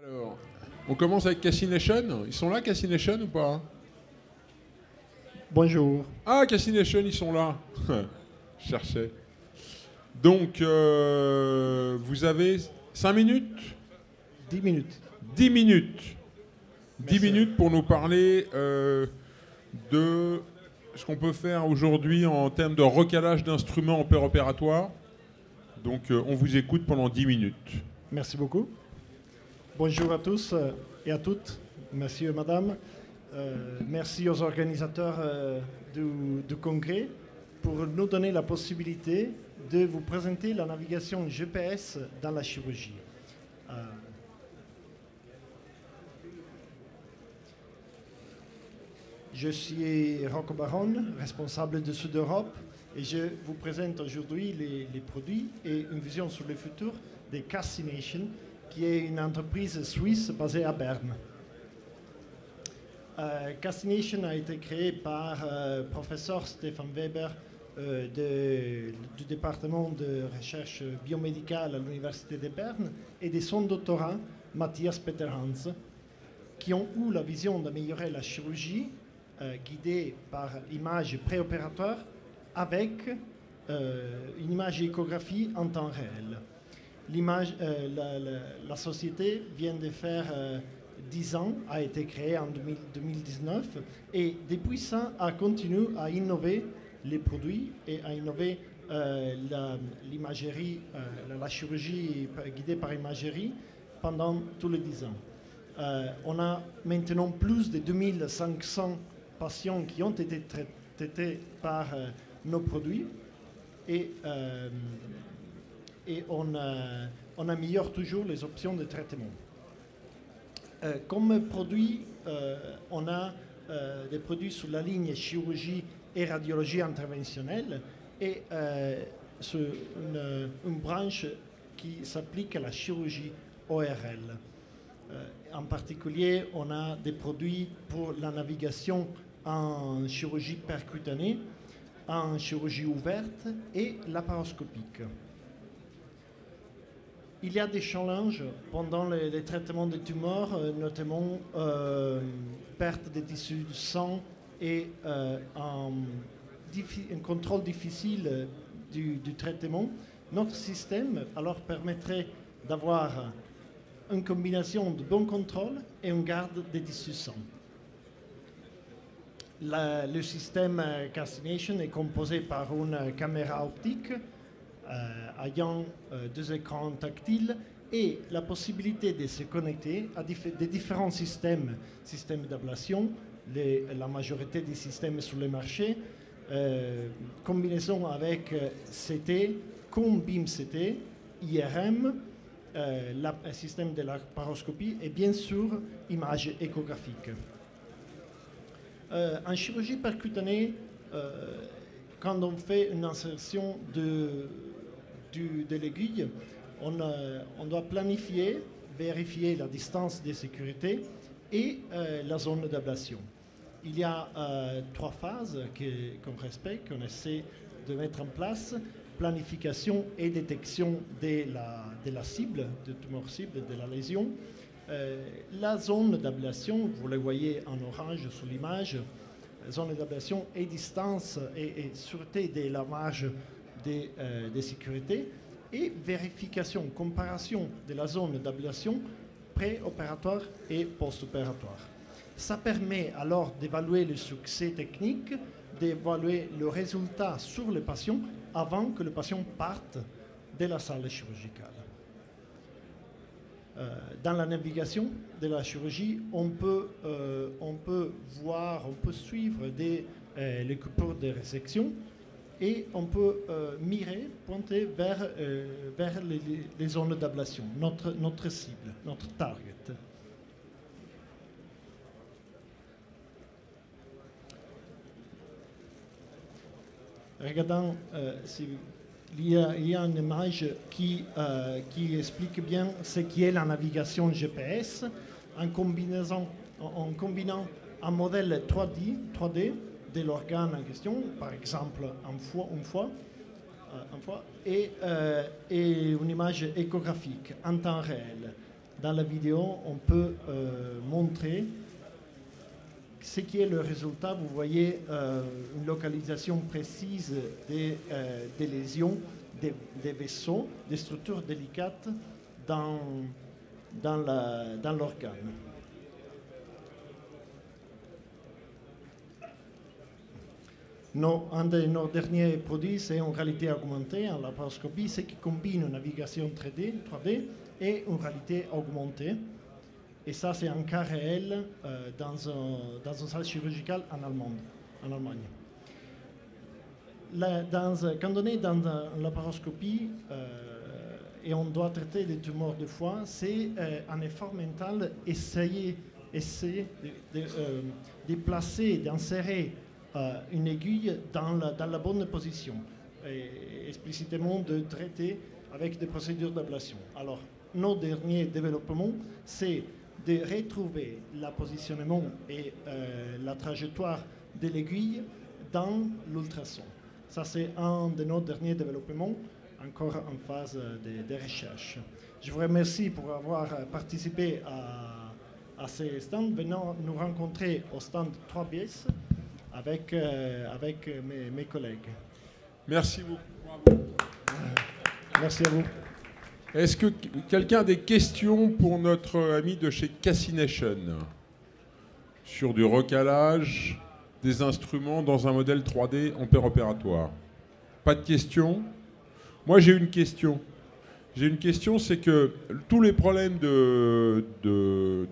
Alors, on commence avec Cassination. Ils sont là, Cassination, ou pas? Bonjour. Ah, Cassination, ils sont là. Je cherchais. Donc, vous avez 5 minutes? 10 minutes. 10 minutes. 10 Merci. minutes pour nous parler de ce qu'on peut faire aujourd'hui en termes de recalage d'instruments en paire opératoire. Donc, on vous écoute pendant 10 minutes. Merci beaucoup. Bonjour à tous et à toutes, messieurs et madame. Merci aux organisateurs du congrès pour nous donner la possibilité de vous présenter la navigation GPS dans la chirurgie. Je suis Rocco Baron, responsable de Sud Europe, et je vous présente aujourd'hui les produits et une vision sur le futur de Cassination, qui est une entreprise suisse basée à Berne. Cassination a été créé par professeur Stefan Weber du département de recherche biomédicale à l'Université de Berne et de son doctorat Matthias Peter Hans, qui ont eu la vision d'améliorer la chirurgie guidée par l'image préopératoire avec une image échographie en temps réel. La société vient de faire 10 ans, a été créée en 2019 et depuis ça a continué à innover les produits et à innover l'imagerie, la chirurgie guidée par imagerie pendant tous les 10 ans. On a maintenant plus de 2500 patients qui ont été traités par nos produits et on améliore toujours les options de traitement. Comme produit, on a des produits sur la ligne chirurgie et radiologie interventionnelle et sur une branche qui s'applique à la chirurgie ORL. En particulier, on a des produits pour la navigation en chirurgie percutanée, en chirurgie ouverte et laparoscopique. Il y a des challenges pendant les traitements de tumeurs, notamment perte des tissus de sang et un contrôle difficile du traitement. Notre système alors permettrait d'avoir une combinaison de bon contrôle et une garde des tissus sang. Le système Cassination est composé par une caméra optique ayant 2 écrans tactiles et la possibilité de se connecter à des différents systèmes d'ablation, la majorité des systèmes sur le marché, combinaison avec CT, comme BIM-CT, IRM, un système de laparoscopie et bien sûr image échographique. En chirurgie percutanée, quand on fait une insertion de l'aiguille, on doit planifier, vérifier la distance de sécurité et la zone d'ablation. Il y a 3 phases qu'on respecte, qu'on essaie de mettre en place: planification et détection de la cible, de tumeur cible, de la lésion. La zone d'ablation, vous le voyez en orange sur l'image, zone d'ablation et distance et sûreté de la marge de sécurité, et vérification, comparaison de la zone d'ablation préopératoire et post-opératoire. Ça permet alors d'évaluer le succès technique, d'évaluer le résultat sur le patient avant que le patient parte de la salle chirurgicale. Dans la navigation de la chirurgie, on peut suivre les coupures de résection et on peut pointer vers les zones d'ablation, notre cible, notre target. Regardons il y a une image qui explique bien ce qu'est la navigation GPS en combinant un modèle 3D de l'organe en question, par exemple un foie, et une image échographique en temps réel. dans la vidéo, on peut montrer ce qui est le résultat. Vous voyez une localisation précise des lésions, des vaisseaux, des structures délicates dans l'organe. Un de nos derniers produits, c'est en réalité augmentée, en laparoscopie, ce qui combine une navigation 3D et une réalité augmentée. Et ça, c'est un cas réel dans une salle chirurgicale en Allemagne. Quand on est dans une laparoscopie et on doit traiter des tumeurs de foie, c'est un effort mental essayer de placer, d'insérer une aiguille dans la bonne position et explicitement de traiter avec des procédures d'ablation. Alors, nos derniers développements, c'est de retrouver le positionnement et la trajectoire de l'aiguille dans l'ultrason. Ça, c'est un de nos derniers développements, encore en phase de recherche. Je vous remercie pour avoir participé à ces stands. Venons nous rencontrer au stand 3BS avec mes collègues. Merci beaucoup. Merci à vous. Est-ce que quelqu'un a des questions pour notre ami de chez Cassination sur du recalage des instruments dans un modèle 3D en opératoire? Pas de questions? Moi, j'ai une question. J'ai une question, c'est que tous les problèmes de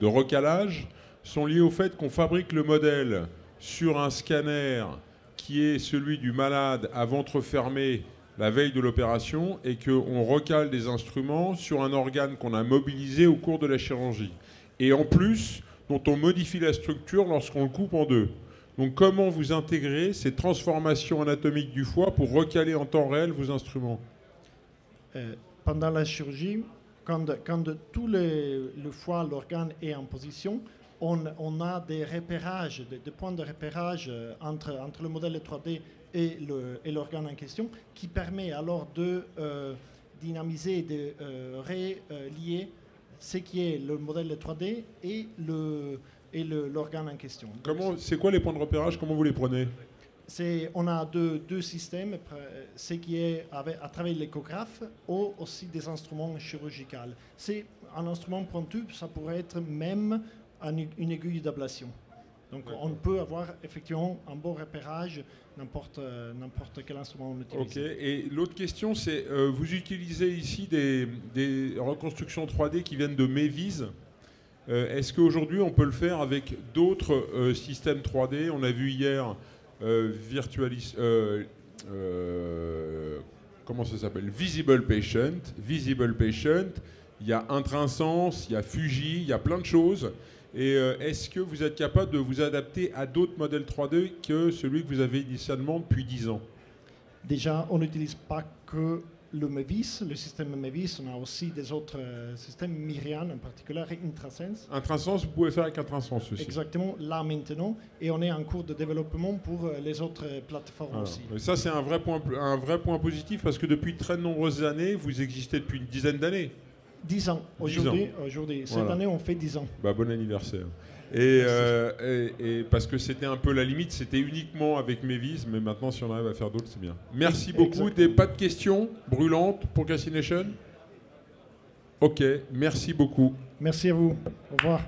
recalage sont liés au fait qu'on fabrique le modèle sur un scanner qui est celui du malade à ventre fermé la veille de l'opération et qu'on recale des instruments sur un organe qu'on a mobilisé au cours de la chirurgie. Et en plus, dont on modifie la structure lorsqu'on le coupe en deux. Donc comment vous intégrez ces transformations anatomiques du foie pour recaler en temps réel vos instruments? Pendant la chirurgie, quand tout le foie, l'organe est en position, on a des repérages, des points de repérage entre le modèle 3D et l'organe en question, qui permet alors de dynamiser, de relier ce qui est le modèle 3D et l'organe en question. C'est quoi les points de repérage? Comment vous les prenez? On a deux systèmes, ce qui est à travers l'échographe ou aussi des instruments chirurgicaux. C'est un instrument pointu, ça pourrait être même une aiguille d'ablation. Donc on peut avoir effectivement un bon repérage n'importe quel instrument on utilise. Ok, et l'autre question c'est, vous utilisez ici des reconstructions 3D qui viennent de Meviz. Est-ce qu'aujourd'hui on peut le faire avec d'autres systèmes 3D? On a vu hier Virtualis... comment ça s'appelle? Visible Patient. Il y a Intrinsens, il y a Fuji, il y a plein de choses. Et est-ce que vous êtes capable de vous adapter à d'autres modèles 3D que celui que vous avez initialement depuis 10 ans? Déjà, on n'utilise pas que le Meviz, le système Meviz, on a aussi des autres systèmes, Myrian en particulier, Intrinsens. Intrinsens, vous pouvez faire avec Intrinsens aussi. Exactement, là maintenant, et on est en cours de développement pour les autres plateformes aussi. Mais ça, c'est un vrai point positif parce que depuis de très nombreuses années, vous existez depuis une dizaine d'années. 10 ans. Aujourd'hui. Cette année, on fait 10 ans. Bah, bon anniversaire. Et parce que c'était un peu la limite, c'était uniquement avec Meviz, mais maintenant, si on arrive à faire d'autres, c'est bien. Merci beaucoup. Pas de questions brûlantes pour Cassination? Ok, merci beaucoup. Merci à vous. Au revoir.